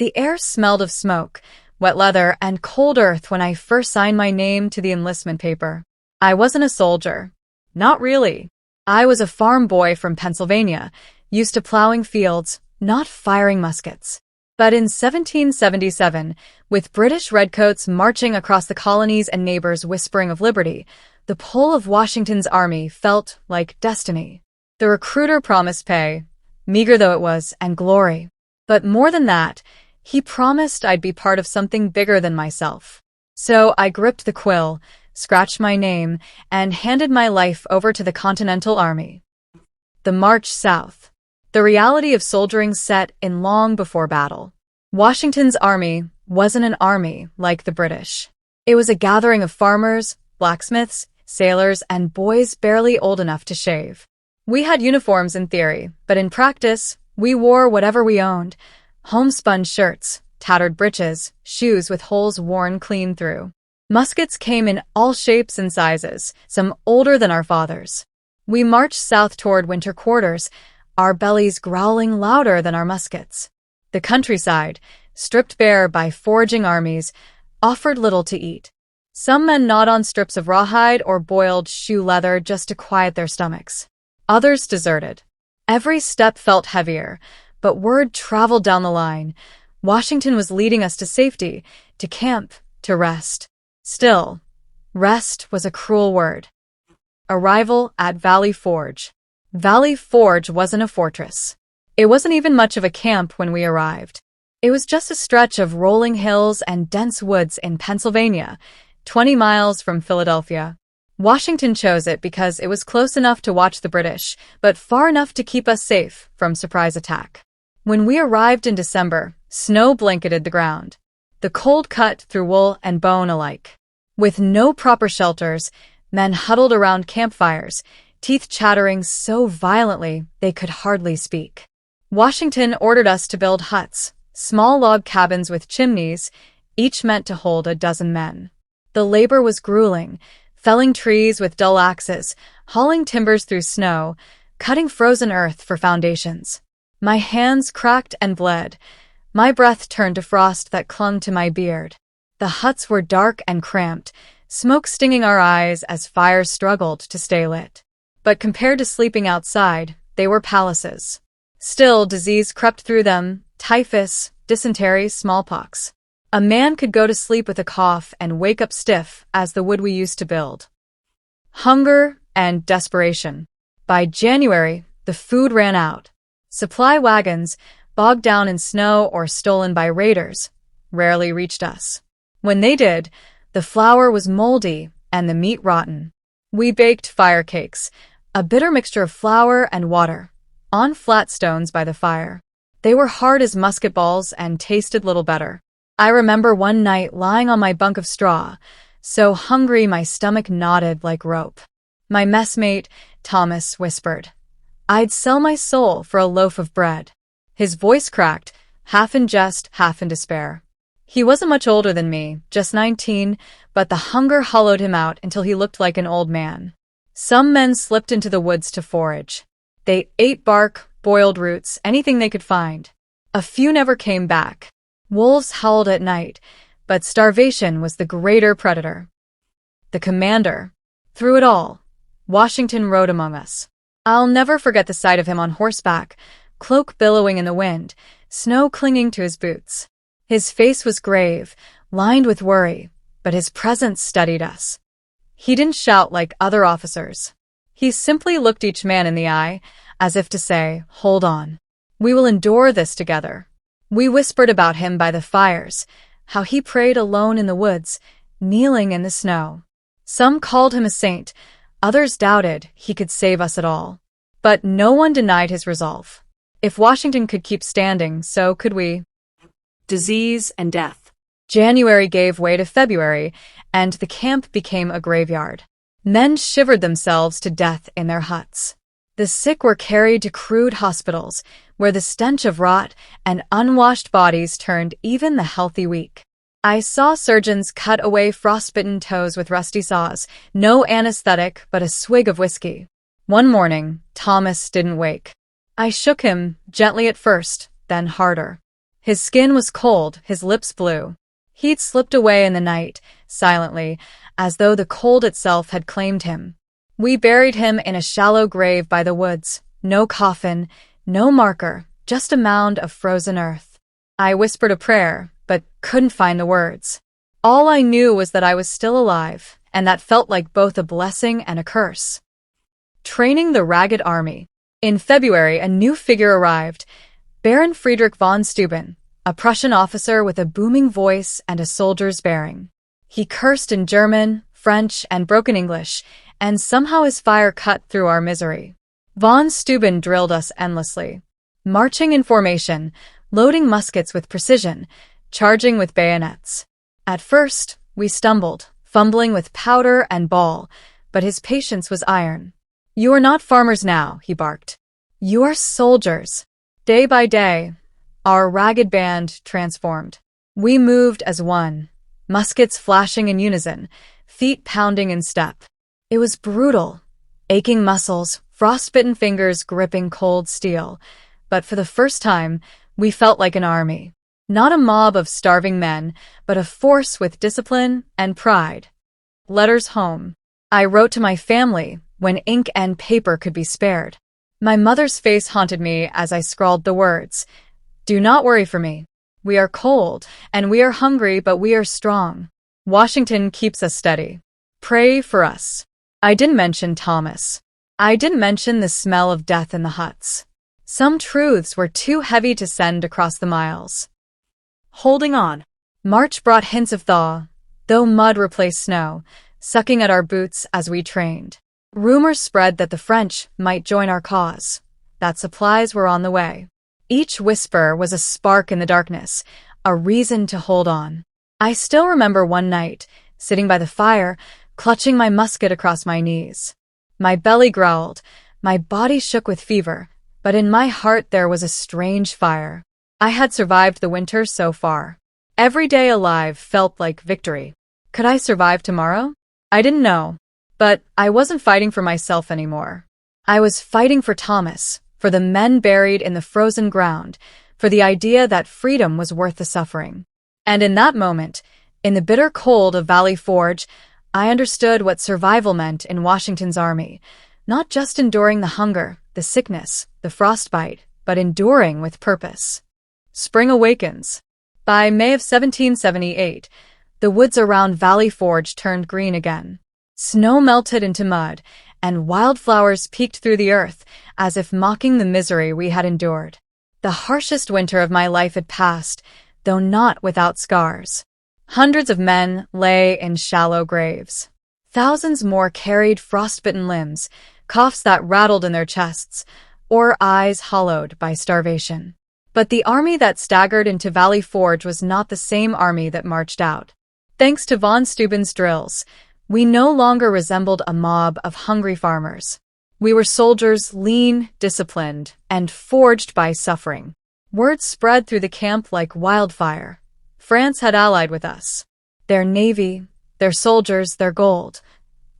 The air smelled of smoke, wet leather, and cold earth when I first signed my name to the enlistment paper. I wasn't a soldier. Not really. I was a farm boy from Pennsylvania, used to plowing fields, not firing muskets. But in 1777, with British redcoats marching across the colonies and neighbors whispering of liberty, the pull of Washington's army felt like destiny. The recruiter promised pay, meager though it was, and glory. But more than that, he promised I'd be part of something bigger than myself. So I gripped the quill, scratched my name, and handed my life over to the Continental Army. The march south. The reality of soldiering set in long before battle. Washington's army wasn't an army like the British. It was a gathering of farmers, blacksmiths, sailors, and boys barely old enough to shave. We had uniforms in theory, but in practice, we wore whatever we owned. Homespun shirts, tattered breeches, shoes with holes worn clean through. Muskets came in all shapes and sizes, some older than our fathers. We marched south toward winter quarters, our bellies growling louder than our muskets. The countryside, stripped bare by foraging armies, offered little to eat. Some men gnawed on strips of rawhide or boiled shoe leather just to quiet their stomachs. Others deserted. Every step felt heavier, but word traveled down the line. Washington was leading us to safety, to camp, to rest. Still, rest was a cruel word. Arrival at Valley Forge. Valley Forge wasn't a fortress. It wasn't even much of a camp when we arrived. It was just a stretch of rolling hills and dense woods in Pennsylvania, 20 miles from Philadelphia. Washington chose it because it was close enough to watch the British, but far enough to keep us safe from surprise attack. When we arrived in December, snow blanketed the ground. The cold cut through wool and bone alike. With no proper shelters, men huddled around campfires, teeth chattering so violently they could hardly speak. Washington ordered us to build huts, small log cabins with chimneys, each meant to hold a dozen men. The labor was grueling, felling trees with dull axes, hauling timbers through snow, cutting frozen earth for foundations. My hands cracked and bled. My breath turned to frost that clung to my beard. The huts were dark and cramped, smoke stinging our eyes as fires struggled to stay lit. But compared to sleeping outside, they were palaces. Still, disease crept through them, typhus, dysentery, smallpox. A man could go to sleep with a cough and wake up stiff as the wood we used to build. Hunger and desperation. By January, the food ran out. Supply wagons, bogged down in snow or stolen by raiders, rarely reached us. When they did, the flour was moldy and the meat rotten. We baked fire cakes, a bitter mixture of flour and water, on flat stones by the fire. They were hard as musket balls and tasted little better. I remember one night lying on my bunk of straw, so hungry my stomach knotted like rope. My messmate, Thomas, whispered, "I'd sell my soul for a loaf of bread." His voice cracked, half in jest, half in despair. He wasn't much older than me, just 19, but the hunger hollowed him out until he looked like an old man. Some men slipped into the woods to forage. They ate bark, boiled roots, anything they could find. A few never came back. Wolves howled at night, but starvation was the greater predator. The commander. Through it all, Washington rode among us. I'll never forget the sight of him on horseback, cloak billowing in the wind, snow clinging to his boots. His face was grave, lined with worry, but his presence steadied us. He didn't shout like other officers. He simply looked each man in the eye, as if to say, "Hold on. We will endure this together." We whispered about him by the fires, how he prayed alone in the woods, kneeling in the snow. Some called him a saint, others doubted he could save us at all. But no one denied his resolve. If Washington could keep standing, so could we. Disease and death. January gave way to February, and the camp became a graveyard. Men shivered themselves to death in their huts. The sick were carried to crude hospitals, where the stench of rot and unwashed bodies turned even the healthy weak. I saw surgeons cut away frostbitten toes with rusty saws, no anesthetic but a swig of whiskey. One morning, Thomas didn't wake. I shook him, gently at first, then harder. His skin was cold, his lips blue. He'd slipped away in the night, silently, as though the cold itself had claimed him. We buried him in a shallow grave by the woods. No coffin, no marker, just a mound of frozen earth. I whispered a prayer, but couldn't find the words. All I knew was that I was still alive, and that felt like both a blessing and a curse. Training the ragged army. In February, a new figure arrived. Baron von Steuben, a Prussian officer with a booming voice and a soldier's bearing. He cursed in German, French, and broken English, and somehow his fire cut through our misery. Von Steuben drilled us endlessly. Marching in formation, loading muskets with precision, charging with bayonets. At first, we stumbled, fumbling with powder and ball, but his patience was iron. "You are not farmers now," he barked. "You are soldiers." Day by day, our ragged band transformed. We moved as one, muskets flashing in unison, feet pounding in step. It was brutal, aching muscles, frostbitten fingers gripping cold steel, but for the first time, we felt like an army. Not a mob of starving men, but a force with discipline and pride. Letters home. I wrote to my family when ink and paper could be spared. My mother's face haunted me as I scrawled the words. "Do not worry for me. We are cold, and we are hungry, but we are strong. Washington keeps us steady. Pray for us." I didn't mention Thomas. I didn't mention the smell of death in the huts. Some truths were too heavy to send across the miles. Holding on. March brought hints of thaw, though mud replaced snow, sucking at our boots as we trained. Rumors spread that the French might join our cause, that supplies were on the way. Each whisper was a spark in the darkness, a reason to hold on. I still remember one night, sitting by the fire, clutching my musket across my knees. My belly growled, my body shook with fever, but in my heart there was a strange fire. I had survived the winter so far. Every day alive felt like victory. Could I survive tomorrow? I didn't know. But I wasn't fighting for myself anymore. I was fighting for Thomas, for the men buried in the frozen ground, for the idea that freedom was worth the suffering. And in that moment, in the bitter cold of Valley Forge, I understood what survival meant in Washington's army, not just enduring the hunger, the sickness, the frostbite, but enduring with purpose. Spring awakens. By May of 1778, the woods around Valley Forge turned green again. Snow melted into mud, and wildflowers peeked through the earth, as if mocking the misery we had endured. The harshest winter of my life had passed, though not without scars. Hundreds of men lay in shallow graves. Thousands more carried frostbitten limbs, coughs that rattled in their chests, or eyes hollowed by starvation. But the army that staggered into Valley Forge was not the same army that marched out. Thanks to von Steuben's drills, we no longer resembled a mob of hungry farmers. We were soldiers, lean, disciplined, and forged by suffering. Word spread through the camp like wildfire. France had allied with us. Their navy, their soldiers, their gold,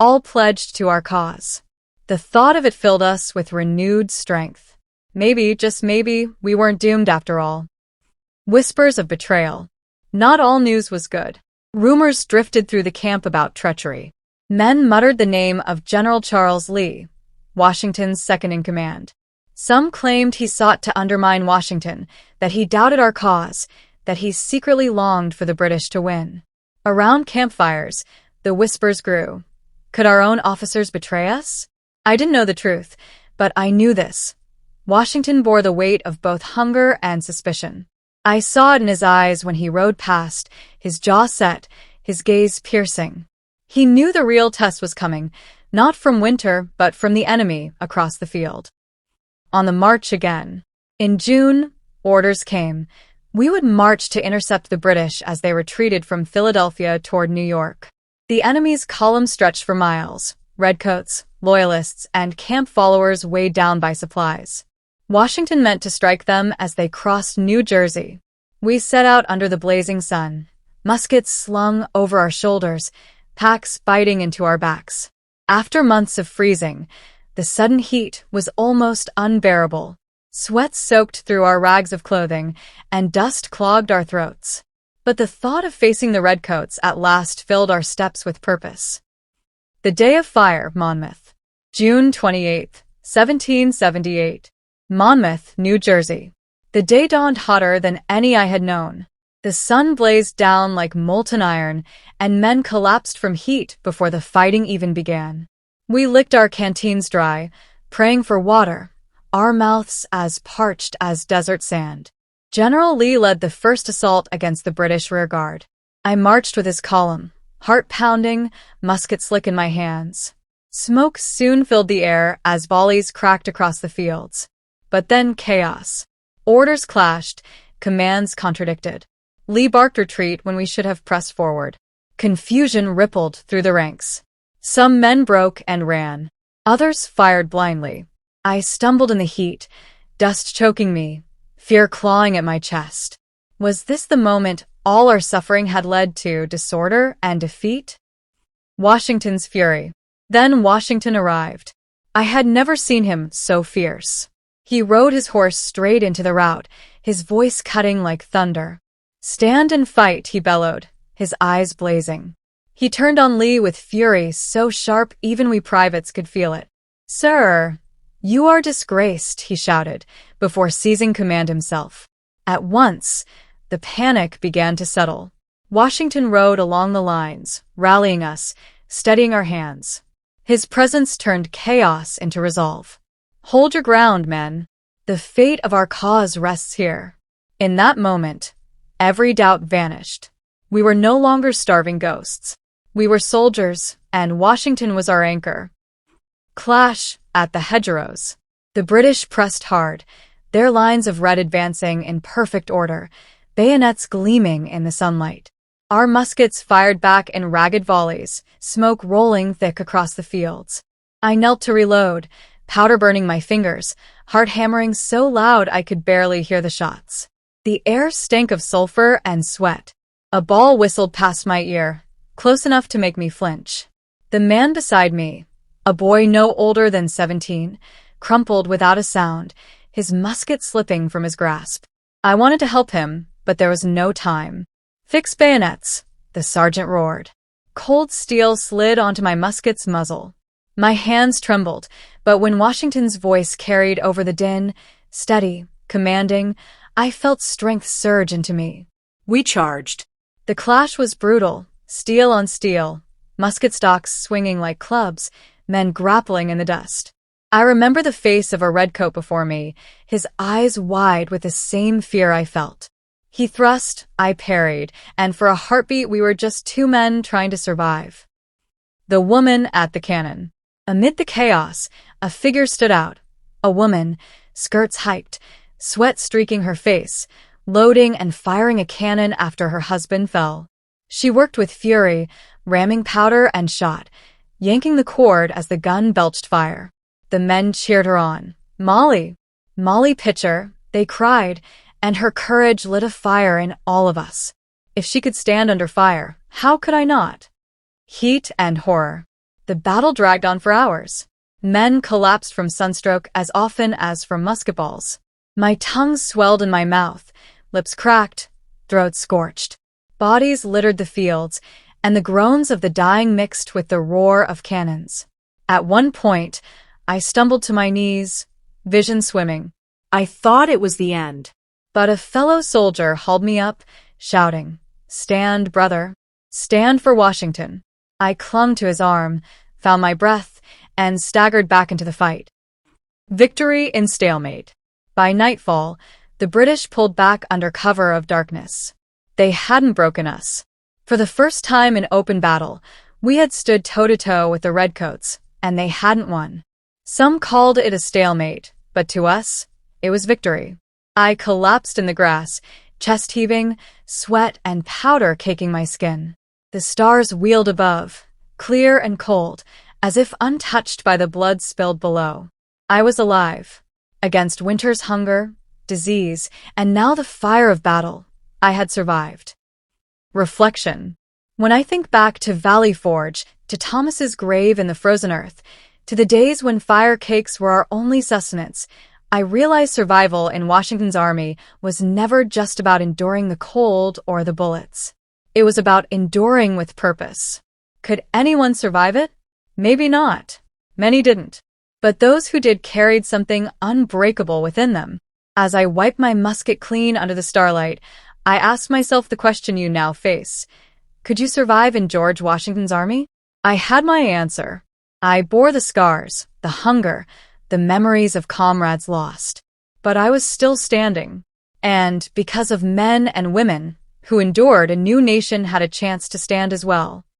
all pledged to our cause. The thought of it filled us with renewed strength. Maybe, just maybe, we weren't doomed after all. Whispers of betrayal. Not all news was good. Rumors drifted through the camp about treachery. Men muttered the name of General Charles Lee, Washington's second-in-command. Some claimed he sought to undermine Washington, that he doubted our cause, that he secretly longed for the British to win. Around campfires, the whispers grew. Could our own officers betray us? I didn't know the truth, but I knew this. Washington bore the weight of both hunger and suspicion. I saw it in his eyes when he rode past, his jaw set, his gaze piercing. He knew the real test was coming, not from winter, but from the enemy across the field. On the march again. In June, orders came. We would march to intercept the British as they retreated from Philadelphia toward New York. The enemy's column stretched for miles, redcoats, loyalists, and camp followers weighed down by supplies. Washington meant to strike them as they crossed New Jersey. We set out under the blazing sun, muskets slung over our shoulders, packs biting into our backs. After months of freezing, the sudden heat was almost unbearable. Sweat soaked through our rags of clothing, and dust clogged our throats. But the thought of facing the redcoats at last filled our steps with purpose. The Day of Fire, Monmouth. June 28, 1778. Monmouth, New Jersey. The day dawned hotter than any I had known. The sun blazed down like molten iron, and men collapsed from heat before the fighting even began. We licked our canteens dry, praying for water, our mouths as parched as desert sand. General Lee led the first assault against the British rearguard. I marched with his column, heart pounding, musket slick in my hands. Smoke soon filled the air as volleys cracked across the fields. But then chaos. Orders clashed, commands contradicted. Lee barked retreat when we should have pressed forward. Confusion rippled through the ranks. Some men broke and ran. Others fired blindly. I stumbled in the heat, dust choking me, fear clawing at my chest. Was this the moment all our suffering had led to disorder and defeat? Washington's fury. Then Washington arrived. I had never seen him so fierce. He rode his horse straight into the rout, his voice cutting like thunder. "Stand and fight," he bellowed, his eyes blazing. He turned on Lee with fury so sharp even we privates could feel it. "Sir, you are disgraced," he shouted, before seizing command himself. At once, the panic began to settle. Washington rode along the lines, rallying us, steadying our hands. His presence turned chaos into resolve. "Hold your ground, men. The fate of our cause rests here." In that moment, every doubt vanished. We were no longer starving ghosts. We were soldiers, and Washington was our anchor. Clash at the hedgerows. The British pressed hard, their lines of red advancing in perfect order, bayonets gleaming in the sunlight. Our muskets fired back in ragged volleys, smoke rolling thick across the fields. I knelt to reload, powder burning my fingers, heart hammering so loud I could barely hear the shots. The air stank of sulfur and sweat. A ball whistled past my ear, close enough to make me flinch. The man beside me, a boy no older than 17, crumpled without a sound, his musket slipping from his grasp. I wanted to help him, but there was no time. "Fix bayonets," the sergeant roared. Cold steel slid onto my musket's muzzle. My hands trembled, but when Washington's voice carried over the din, steady, commanding, I felt strength surge into me. We charged. The clash was brutal, steel on steel, musket stocks swinging like clubs, men grappling in the dust. I remember the face of a redcoat before me, his eyes wide with the same fear I felt. He thrust, I parried, and for a heartbeat we were just two men trying to survive. The woman at the cannon. Amid the chaos, a figure stood out. A woman, skirts hiked, sweat streaking her face, loading and firing a cannon after her husband fell. She worked with fury, ramming powder and shot, yanking the cord as the gun belched fire. The men cheered her on. "Molly! Molly Pitcher," they cried, and her courage lit a fire in all of us. If she could stand under fire, how could I not? Heat and horror. The battle dragged on for hours. Men collapsed from sunstroke as often as from musket balls. My tongue swelled in my mouth, lips cracked, throat scorched. Bodies littered the fields, and the groans of the dying mixed with the roar of cannons. At one point, I stumbled to my knees, vision swimming. I thought it was the end. But a fellow soldier hauled me up, shouting, "Stand, brother. Stand for Washington." I clung to his arm, found my breath, and staggered back into the fight. Victory in stalemate. By nightfall, the British pulled back under cover of darkness. They hadn't broken us. For the first time in open battle, we had stood toe-to-toe with the redcoats, and they hadn't won. Some called it a stalemate, but to us, it was victory. I collapsed in the grass, chest heaving, sweat and powder caking my skin. The stars wheeled above, clear and cold, as if untouched by the blood spilled below. I was alive. Against winter's hunger, disease, and now the fire of battle, I had survived. Reflection. When I think back to Valley Forge, to Thomas's grave in the frozen earth, to the days when fire cakes were our only sustenance, I realized survival in Washington's army was never just about enduring the cold or the bullets. It was about enduring with purpose. Could anyone survive it? Maybe not. Many didn't. But those who did carried something unbreakable within them. As I wiped my musket clean under the starlight, I asked myself the question you now face. Could you survive in George Washington's army? I had my answer. I bore the scars, the hunger, the memories of comrades lost. But I was still standing. And because of men and women who endured, a new nation had a chance to stand as well.